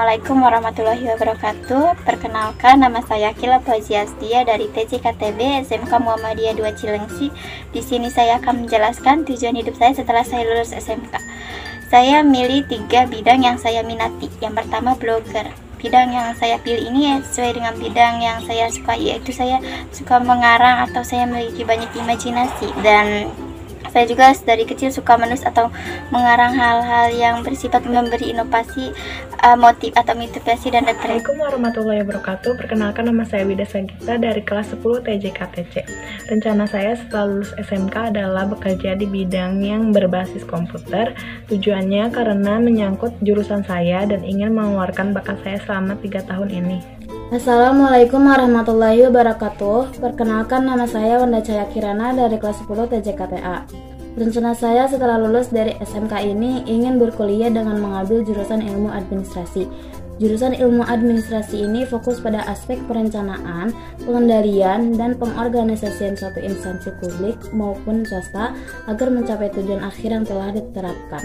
Assalamualaikum warahmatullahi wabarakatuh. Perkenalkan, nama saya Kila Fauziastia dari TJKTB SMK Muhammadiyah 2 Cilengsi. Di sini saya akan menjelaskan tujuan hidup saya setelah saya lulus SMK. Saya milih 3 bidang yang saya minati. Yang pertama, blogger. Bidang yang saya pilih ini sesuai dengan bidang yang saya suka, yaitu saya suka mengarang atau saya memiliki banyak imajinasi, dan saya juga dari kecil suka menulis atau mengarang hal-hal yang bersifat memberi inovasi, motivasi dan referensi. Assalamualaikum warahmatullahi wabarakatuh. Perkenalkan, nama saya Wida Sagita dari kelas 10 TJKTC. Rencana saya setelah lulus SMK adalah bekerja di bidang yang berbasis komputer. Tujuannya karena menyangkut jurusan saya dan ingin mengeluarkan bakat saya selama 3 tahun ini. Assalamualaikum warahmatullahi wabarakatuh. Perkenalkan, nama saya Wanda Cahaya Kirana dari kelas 10 TJKTA. Rencana saya setelah lulus dari SMK ini ingin berkuliah dengan mengambil jurusan ilmu administrasi. Jurusan ilmu administrasi ini fokus pada aspek perencanaan, pengendalian, dan pengorganisasian suatu instansi publik maupun swasta agar mencapai tujuan akhir yang telah diterapkan.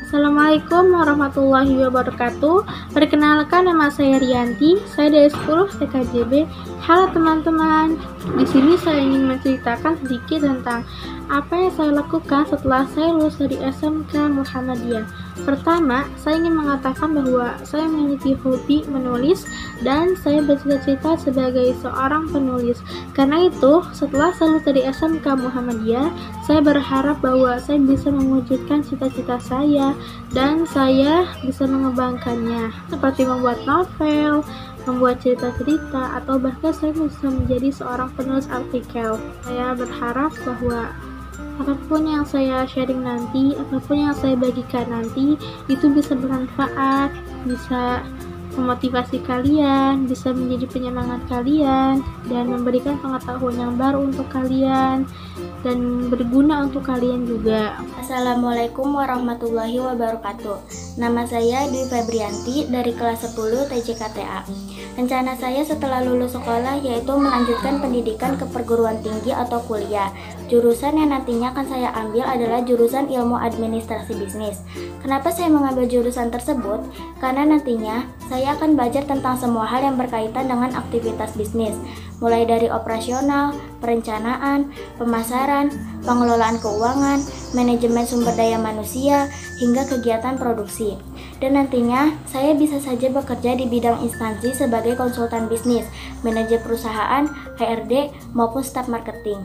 Assalamualaikum warahmatullahi wabarakatuh. Perkenalkan, nama saya Rianti. Saya dari 10 TKJB. Halo teman-teman. Di sini saya ingin menceritakan sedikit tentang apa yang saya lakukan setelah saya lulus dari SMK Muhammadiyah. Pertama, saya ingin mengatakan bahwa saya memiliki hobi menulis dan saya bercita-cita sebagai seorang penulis. Karena itu, setelah saya lulus dari SMK Muhammadiyah, saya berharap bahwa saya bisa mewujudkan cita-cita saya dan saya bisa mengembangkannya, seperti membuat novel, membuat cerita-cerita, atau bahkan saya bisa menjadi seorang penulis artikel. Saya berharap bahwa apapun yang saya sharing nanti, apapun yang saya bagikan nanti, itu bisa bermanfaat, bisa memotivasi kalian, bisa menjadi penyemangat kalian, dan memberikan pengetahuan yang baru untuk kalian, dan berguna untuk kalian juga. Assalamualaikum warahmatullahi wabarakatuh. Nama saya Dwi Febrianti dari kelas 10 TJKTA. Rencana saya setelah lulus sekolah yaitu melanjutkan pendidikan ke perguruan tinggi atau kuliah. Jurusan yang nantinya akan saya ambil adalah jurusan ilmu administrasi bisnis. Kenapa saya mengambil jurusan tersebut? Karena nantinya saya akan belajar tentang semua hal yang berkaitan dengan aktivitas bisnis, mulai dari operasional, perencanaan, pemasaran, pengelolaan keuangan, manajemen sumber daya manusia, hingga kegiatan produksi. Dan nantinya saya bisa saja bekerja di bidang instansi sebagai konsultan bisnis, manajer perusahaan, HRD, maupun staf marketing.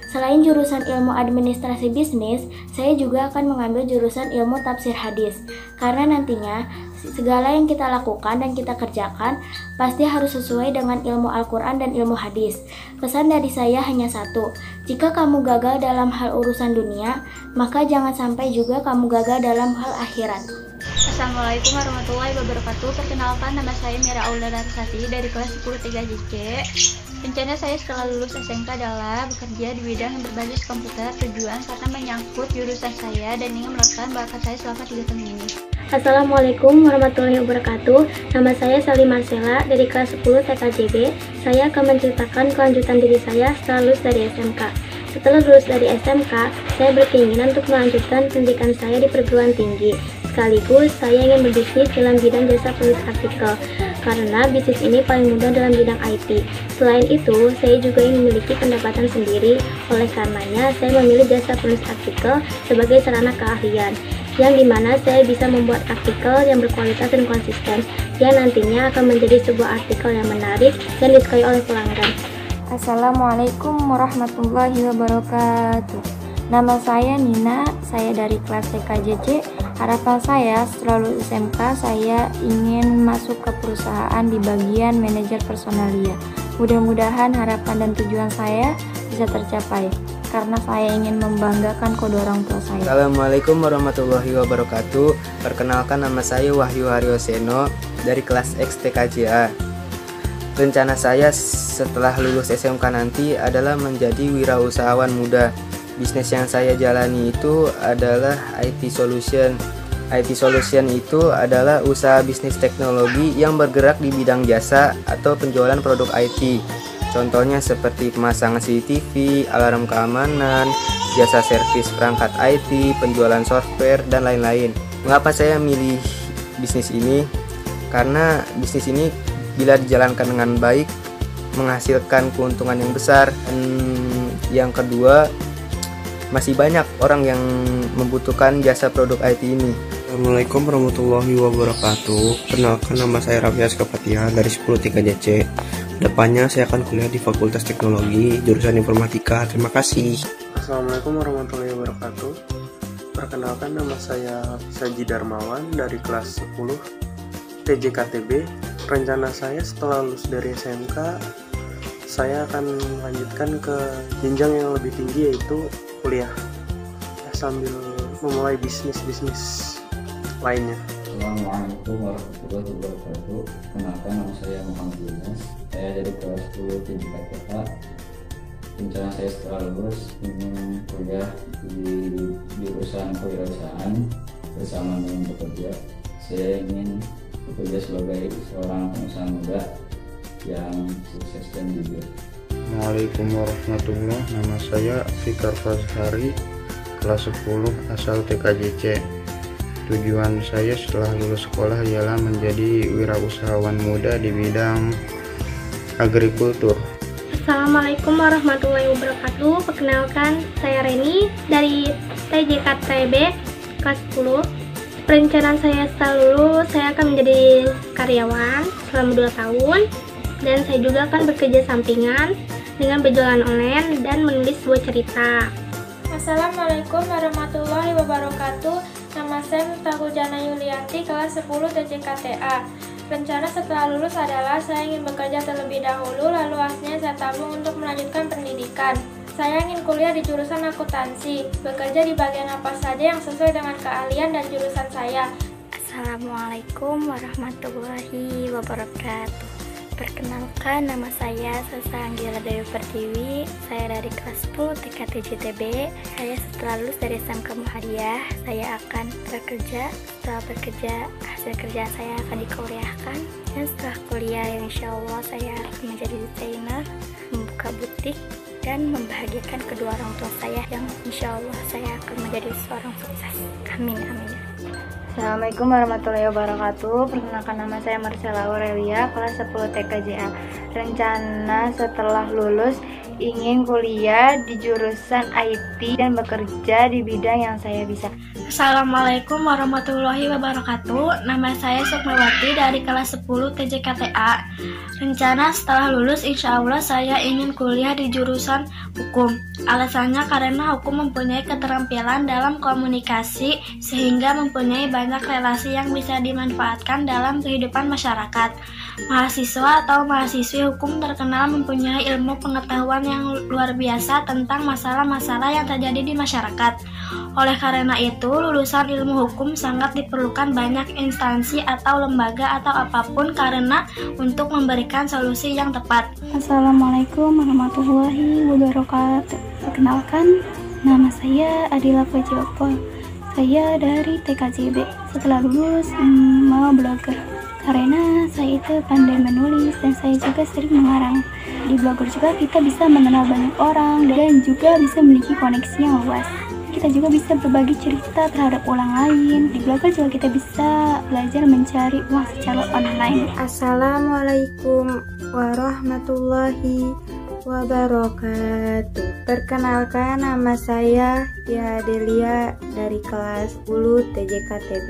Selain jurusan ilmu administrasi bisnis, saya juga akan mengambil jurusan ilmu tafsir hadis. Karena nantinya segala yang kita lakukan dan kita kerjakan pasti harus sesuai dengan ilmu Al-Quran dan ilmu hadis. Pesan dari saya hanya satu, jika kamu gagal dalam hal urusan dunia, maka jangan sampai juga kamu gagal dalam hal akhirat. Assalamualaikum warahmatullahi wabarakatuh. Perkenalkan, nama saya Mira Aulia Larsati dari kelas 10 3JC. Rencana saya setelah lulus SMK adalah bekerja di bidang yang berbasis komputer. Tujuan karena menyangkut jurusan saya dan ingin melakukan bakat saya selama 3 tahun ini. Assalamualaikum warahmatullahi wabarakatuh. Nama saya Sally Marcella dari kelas 10 TKJB. Saya akan menceritakan kelanjutan diri saya setelah lulus dari SMK. Setelah lulus dari SMK, saya berkeinginan untuk melanjutkan pendidikan saya di perguruan tinggi. Sekaligus, saya ingin berbisnis dalam bidang jasa penulis artikel, karena bisnis ini paling mudah dalam bidang IT. Selain itu, saya juga ingin memiliki pendapatan sendiri, oleh karenanya saya memilih jasa penulis artikel sebagai sarana keahlian, yang dimana saya bisa membuat artikel yang berkualitas dan konsisten, yang nantinya akan menjadi sebuah artikel yang menarik dan disukai oleh pelanggan. Assalamualaikum warahmatullahi wabarakatuh. Nama saya Nina, saya dari kelas TKJC. Harapan saya setelah lulus SMK, saya ingin masuk ke perusahaan di bagian manajer personalia. Mudah-mudahan harapan dan tujuan saya bisa tercapai, karena saya ingin membanggakan kedua orang tua saya. Assalamualaikum warahmatullahi wabarakatuh. Perkenalkan, nama saya Wahyu Haryoseno dari kelas X TKJA. Rencana saya setelah lulus SMK nanti adalah menjadi wirausahawan muda. Bisnis yang saya jalani itu adalah IT Solution. IT Solution itu adalah usaha bisnis teknologi yang bergerak di bidang jasa atau penjualan produk IT. Contohnya seperti pemasangan CCTV, alarm keamanan, jasa servis perangkat IT, penjualan software, dan lain-lain. Mengapa saya milih bisnis ini? karena bisnis ini bila dijalankan dengan baik menghasilkan keuntungan yang besar. Dan yang kedua, masih banyak orang yang membutuhkan jasa produk IT ini. Assalamualaikum warahmatullahi wabarakatuh. Perkenalkan, nama saya Raffi Askapatiah dari 10 3JC. Depannya saya akan kuliah di Fakultas Teknologi jurusan Informatika. Terima kasih. Assalamualaikum warahmatullahi wabarakatuh. Perkenalkan, nama saya Saji Darmawan dari kelas 10 TJKTB. Rencana saya setelah lulus dari SMK, saya akan melanjutkan ke jenjang yang lebih tinggi, yaitu kuliah, sambil memulai bisnis lainnya. Assalamualaikum warahmatullahi wabarakatuh. Kenalkan, nama saya Muhammad Yunus. Saya dari kelas 10 TJKTA. Rencana saya setelah lulus ingin kuliah di jurusan kewirausahaan bersama dengan bekerja. Saya ingin bekerja sebagai seorang pengusaha muda yang sukses dan jujur. Assalamualaikum warahmatullahi wabarakatuh. Nama saya Fikar Fazhari, kelas 10 asal TKJC. Tujuan saya setelah lulus sekolah ialah menjadi wirausahawan muda di bidang agrikultur. Assalamualaikum warahmatullahi wabarakatuh. Perkenalkan, saya Reni dari TJKTB kelas 10. Perencanaan saya setelah lulus, saya akan menjadi karyawan selama 2 tahun, dan saya juga akan bekerja sampingan dengan berjualan online dan menulis sebuah cerita. Assalamualaikum warahmatullahi wabarakatuh. Nama saya Miftahul Jana Yulianti, kelas 10 TJKTA. Rencana setelah lulus adalah saya ingin bekerja terlebih dahulu, lalu hasilnya saya tabung untuk melanjutkan pendidikan. Saya ingin kuliah di jurusan akuntansi, bekerja di bagian apa saja yang sesuai dengan keahlian dan jurusan saya. Assalamualaikum warahmatullahi wabarakatuh. Perkenalkan, nama saya Sasa Anggila Dewi Pertiwi. Saya dari kelas 10 TKTJTB. Saya setelah lulus dari SMK Muhammadiyah, saya akan bekerja. Setelah bekerja, hasil kerja saya akan dikuliahkan. Dan setelah kuliah, insya Allah saya akan menjadi desainer, membuka butik, dan membahagiakan kedua orang tua saya yang insya Allah saya akan menjadi seorang sukses. Amin, amin. Assalamualaikum warahmatullahi wabarakatuh. Perkenalkan, nama saya Marcella Aurelia, kelas 10 TKJA. Rencana setelah lulus ingin kuliah di jurusan IT dan bekerja di bidang yang saya bisa. Assalamualaikum warahmatullahi wabarakatuh. Nama saya Sukmawati dari kelas 10 TJKTA. Rencana setelah lulus insya Allah saya ingin kuliah di jurusan hukum. Alasannya karena hukum mempunyai keterampilan dalam komunikasi sehingga mempunyai banyak relasi yang bisa dimanfaatkan dalam kehidupan masyarakat. Mahasiswa atau mahasiswi hukum terkenal mempunyai ilmu pengetahuan yang luar biasa tentang masalah-masalah yang terjadi di masyarakat. Oleh karena itu, lulusan ilmu hukum sangat diperlukan banyak instansi atau lembaga atau apapun karena untuk memberikan solusi yang tepat. Assalamualaikum warahmatullahi wabarakatuh. Perkenalkan, nama saya Adila Fajiopo. Saya dari TKJB. Setelah lulus mau blogger karena saya itu pandai menulis dan saya juga sering mengarang. Di blogger juga kita bisa mengenal banyak orang dan juga bisa memiliki koneksi yang luas. Kita juga bisa berbagi cerita terhadap orang lain. Di blogger juga kita bisa belajar mencari uang secara online. Assalamualaikum warahmatullahi wabarakatuh. Perkenalkan, nama saya Delia dari kelas 10 TJKTB.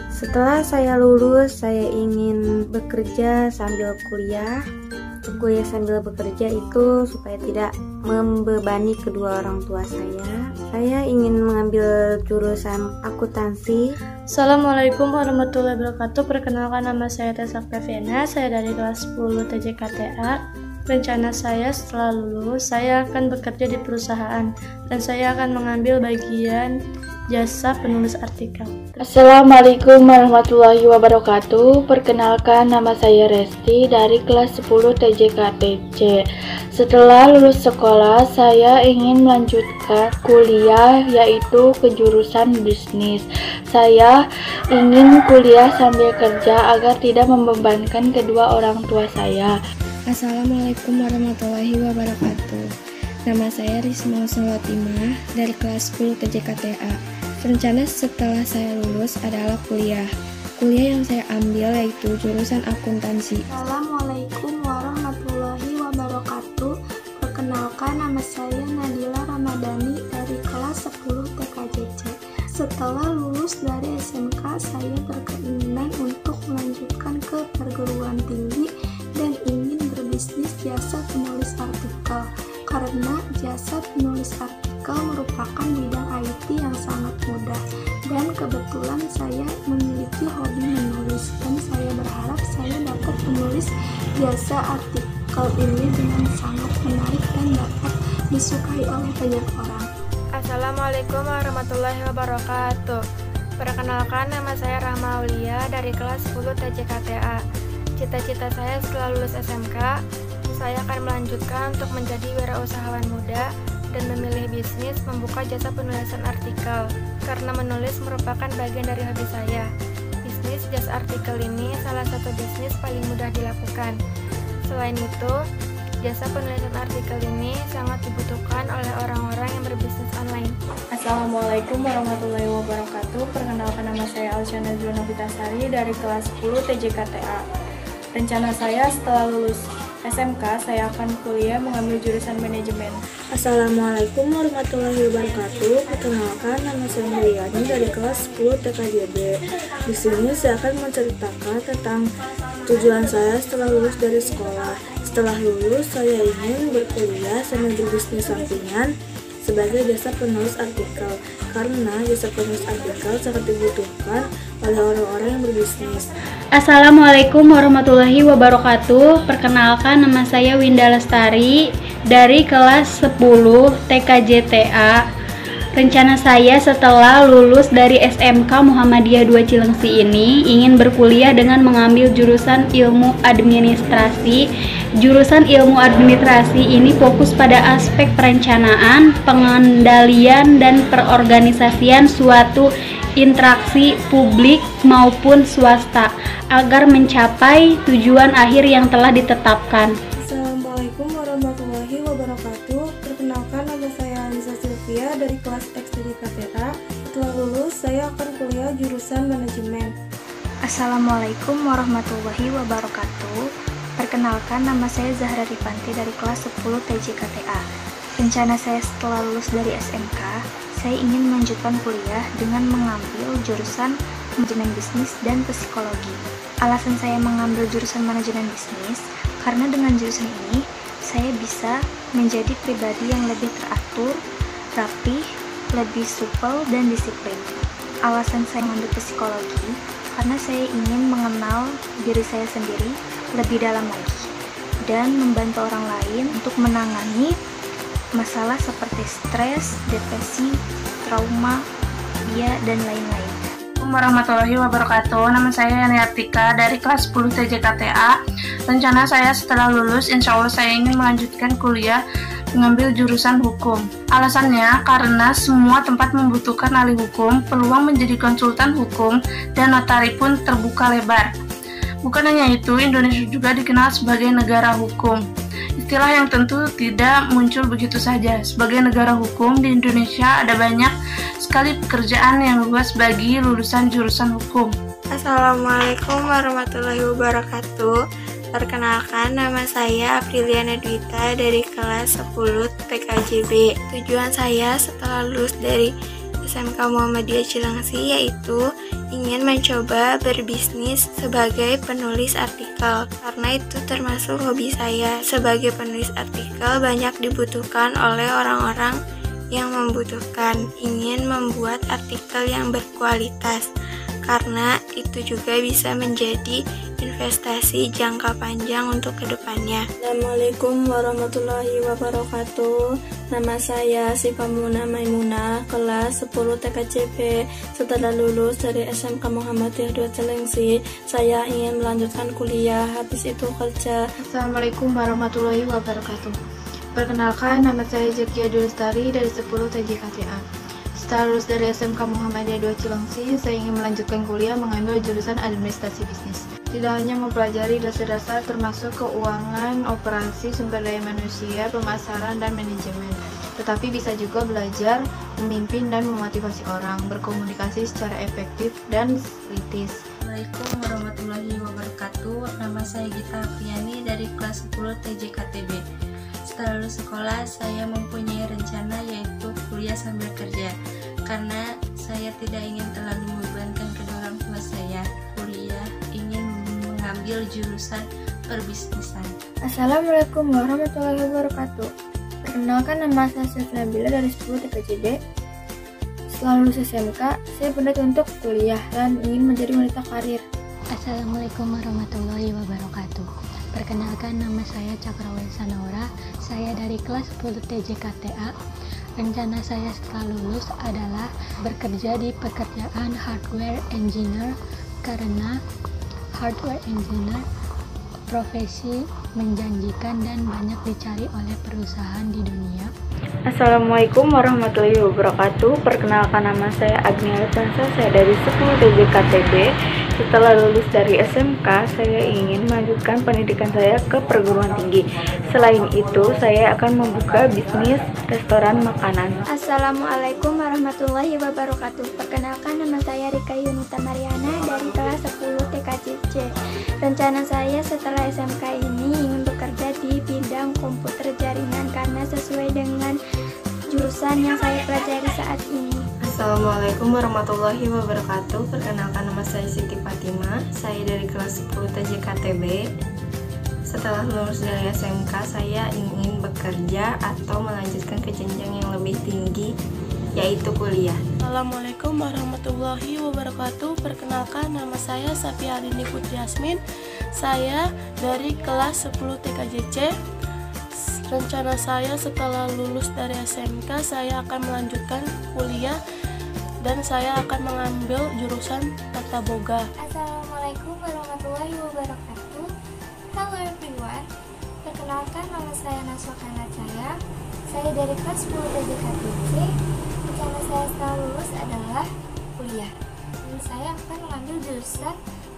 Setelah saya lulus, saya ingin bekerja sambil kuliah. Kuliah sambil bekerja itu supaya tidak membebani kedua orang tua saya. Saya ingin mengambil jurusan akuntansi. Assalamualaikum warahmatullahi wabarakatuh. Perkenalkan, nama saya Tessa Previana. Saya dari kelas 10 TJKTA. Rencana saya setelah lulus, saya akan bekerja di perusahaan dan saya akan mengambil bagian jasa penulis artikel. Assalamualaikum warahmatullahi wabarakatuh. Perkenalkan, nama saya Resti dari kelas 10 TJKTC. Setelah lulus sekolah, saya ingin melanjutkan kuliah yaitu ke jurusan bisnis. Saya ingin kuliah sambil kerja agar tidak membebankan kedua orang tua saya. Assalamualaikum warahmatullahi wabarakatuh. Nama saya Risma Sulatimah dari kelas 10 TJKTA. Rencana setelah saya lulus adalah kuliah. Kuliah yang saya ambil yaitu jurusan akuntansi. Assalamualaikum warahmatullahi wabarakatuh. Perkenalkan, nama saya Nadila Ramadhani dari kelas 10 TKJC. Setelah lulus dari SMK, saya berkeinginan untuk melanjutkan ke perguruan tinggi dan ingin berbisnis jasa penulis artikel. Karena jasa penulis artikel merupakan bidang IT yang sangat mudah, dan kebetulan saya memiliki hobi menulis, dan saya berharap saya dapat menulis jasa artikel ini dengan sangat menarik dan dapat disukai oleh banyak orang. Assalamualaikum warahmatullahi wabarakatuh. Perkenalkan, nama saya Rahma Aulia dari kelas 10 TJKTA. Cita-cita saya setelah lulus SMK, saya akan melanjutkan untuk menjadi wirausahawan muda dan memilih bisnis membuka jasa penulisan artikel, karena menulis merupakan bagian dari hobi saya. Bisnis jasa artikel ini salah satu bisnis paling mudah dilakukan. Selain itu, jasa penulisan artikel ini sangat dibutuhkan oleh orang-orang yang berbisnis online. Assalamualaikum warahmatullahi wabarakatuh. Perkenalkan, nama saya Alsyana Junavitasari dari kelas 10 TJKTA. Rencana saya setelah lulus SMK, saya akan kuliah mengambil jurusan manajemen. Assalamualaikum warahmatullahi wabarakatuh. Perkenalkan, nama saya Mariani dari kelas 10 TKJB. Di sini saya akan menceritakan tentang tujuan saya setelah lulus dari sekolah. Setelah lulus, saya ingin berkuliah sambil berbisnis sampingan sebagai jasa penulis artikel, karena jasa penulis artikel sangat dibutuhkan oleh orang-orang yang berbisnis. Assalamualaikum warahmatullahi wabarakatuh. Perkenalkan, nama saya Winda Lestari dari kelas 10 TKJTA. Rencana saya setelah lulus dari SMK Muhammadiyah 2 Cilengsi ini ingin berkuliah dengan mengambil jurusan ilmu administrasi. Jurusan ilmu administrasi ini fokus pada aspek perencanaan, pengendalian, dan perorganisasian suatu interaksi publik maupun swasta agar mencapai tujuan akhir yang telah ditetapkan. Assalamualaikum warahmatullahi wabarakatuh. Perkenalkan, nama saya Anissa Sylvia dari kelas X TJKTA. Setelah lulus, saya akan kuliah jurusan manajemen. Assalamualaikum warahmatullahi wabarakatuh. Perkenalkan, nama saya Zahra Rifanti dari kelas 10 TJKTA. Rencana saya setelah lulus dari SMK, saya ingin melanjutkan kuliah dengan mengambil jurusan manajemen bisnis dan psikologi. Alasan saya mengambil jurusan manajemen bisnis, karena dengan jurusan ini, saya bisa menjadi pribadi yang lebih teratur, rapih, lebih supel, dan disiplin. Alasan saya mengambil psikologi, karena saya ingin mengenal diri saya sendiri lebih dalam lagi dan membantu orang lain untuk menangani masalah seperti stres, depresi, trauma, fobia, dan lain-lain. Assalamualaikum warahmatullahi wabarakatuh. Nama saya Yani Artika dari kelas 10 TJKTA. Rencana saya setelah lulus, insya Allah saya ingin melanjutkan kuliah mengambil jurusan hukum. Alasannya karena semua tempat membutuhkan ahli hukum, peluang menjadi konsultan hukum dan notari pun terbuka lebar. Bukan hanya itu, Indonesia juga dikenal sebagai negara hukum. Istilah yang tentu tidak muncul begitu saja. Sebagai negara hukum, di Indonesia ada banyak sekali pekerjaan yang luas bagi lulusan jurusan hukum. Assalamualaikum warahmatullahi wabarakatuh. Perkenalkan, nama saya Apriliana Dwita dari kelas 10 TKJB. Tujuan saya setelah lulus dari SMK Muhammadiyah Cilengsi yaitu ingin mencoba berbisnis sebagai penulis artikel, karena itu termasuk hobi saya. Sebagai penulis artikel banyak dibutuhkan oleh orang-orang yang membutuhkan, ingin membuat artikel yang berkualitas, karena itu juga bisa menjadi investasi jangka panjang untuk kedepannya. Assalamualaikum warahmatullahi wabarakatuh. Nama saya Sifamuna Maimunah, kelas 10 TKJB. Setelah lulus dari SMK Muhammadiyah 2 Cilengsi, saya ingin melanjutkan kuliah, habis itu kerja. Assalamualaikum warahmatullahi wabarakatuh. Perkenalkan, nama saya Zakia Dulstari dari 10 TJKTA. Setelah lulus dari SMK Muhammadiyah 2 Cilengsi, saya ingin melanjutkan kuliah mengambil jurusan administrasi bisnis. Tidak hanya mempelajari dasar-dasar termasuk keuangan, operasi, sumber daya manusia, pemasaran, dan manajemen, tetapi bisa juga belajar memimpin dan memotivasi orang, berkomunikasi secara efektif dan kritis. Assalamualaikum warahmatullahi wabarakatuh. Nama saya Gita Apriani dari kelas 10 TJKTB. Setelah lulus sekolah, saya mempunyai rencana yaitu kuliah sambil kerja. Karena saya tidak ingin terlalu membebankan kedua orang tua saya. Kuliah ingin mengambil jurusan perbisnisan. Assalamualaikum warahmatullahi wabarakatuh. Perkenalkan, nama saya Sylvia Nabila dari 10 TKJB. Setelah lulus SMK, saya berniat untuk kuliah dan ingin menjadi wanita karir. Assalamualaikum warahmatullahi wabarakatuh. Perkenalkan, nama saya Cakrawesa Naura. Saya dari kelas 10 TJKTA. Rencana saya setelah lulus adalah bekerja di pekerjaan hardware engineer, karena hardware engineer profesi menjanjikan dan banyak dicari oleh perusahaan di dunia. Assalamualaikum warahmatullahi wabarakatuh. Perkenalkan, nama saya Agnia Letansa, saya dari 10 TJKTB. Setelah lulus dari SMK, saya ingin melanjutkan pendidikan saya ke perguruan tinggi. Selain itu, saya akan membuka bisnis restoran makanan. Assalamualaikum warahmatullahi wabarakatuh. Perkenalkan, nama saya Rika Yunita Mariana dari kelas 10 TKJC. Rencana saya setelah SMK ini ingin bekerja di bidang komputer jaringan karena sesuai dengan jurusan yang saya pelajari saat ini. Assalamualaikum warahmatullahi wabarakatuh. Perkenalkan, nama saya Siti Fatima. Saya dari kelas 10 TJKTB. Setelah lulus dari SMK, saya ingin bekerja atau melanjutkan ke jenjang yang lebih tinggi, yaitu kuliah. Assalamualaikum warahmatullahi wabarakatuh. Perkenalkan, nama saya Safia Arini Putri Yasmin. Saya dari kelas 10 TKJC. Rencana saya setelah lulus dari SMK, saya akan melanjutkan kuliah dan saya akan mengambil jurusan Tata Boga. Assalamualaikum warahmatullahi wabarakatuh. Halo everyone. Perkenalkan, nama saya Naswa Kanacaya. Saya dari kelas 10 TJKTC. Rencana saya setelah lulus adalah kuliah. Dan saya akan mengambil jurusan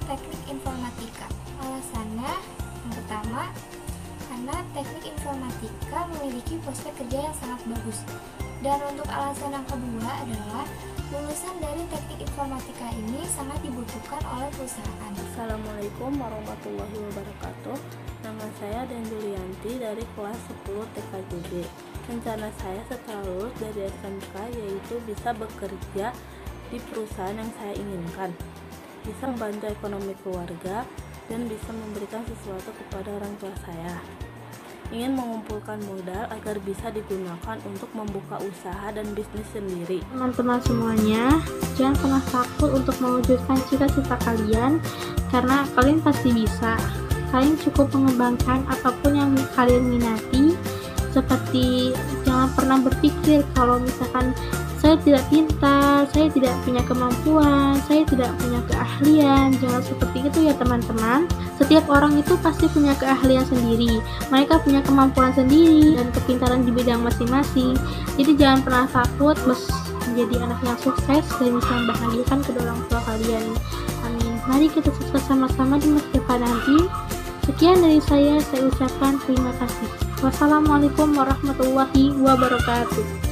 Teknik Informatika. Alasannya, yang pertama, karena teknik informatika memiliki prospek kerja yang sangat bagus. Dan untuk alasan yang kedua adalah lulusan dari teknik informatika ini sangat dibutuhkan oleh perusahaan. Assalamualaikum warahmatullahi wabarakatuh. Nama saya Den Julianti dari kelas 10 TKJB. Rencana saya setelah lulus dari SMK yaitu bisa bekerja di perusahaan yang saya inginkan, bisa membantu ekonomi keluarga, dan bisa memberikan sesuatu kepada orang tua saya. Ingin mengumpulkan modal agar bisa digunakan untuk membuka usaha dan bisnis sendiri. Teman-teman semuanya, jangan pernah takut untuk mewujudkan cita-cita kalian, karena kalian pasti bisa. Kalian cukup mengembangkan apapun yang kalian minati. Seperti jangan pernah berpikir kalau misalkan saya tidak pintar, saya tidak punya kemampuan, saya tidak punya keahlian. Jangan seperti itu ya teman-teman. Setiap orang itu pasti punya keahlian sendiri. Mereka punya kemampuan sendiri dan kepintaran di bidang masing-masing. Jadi jangan pernah takut menjadi anak yang sukses dan bisa membahagiakan kedua orang tua kalian. Amin. Mari kita sukses sama-sama di masa depan nanti. Sekian dari saya ucapkan terima kasih. Wassalamualaikum warahmatullahi wabarakatuh.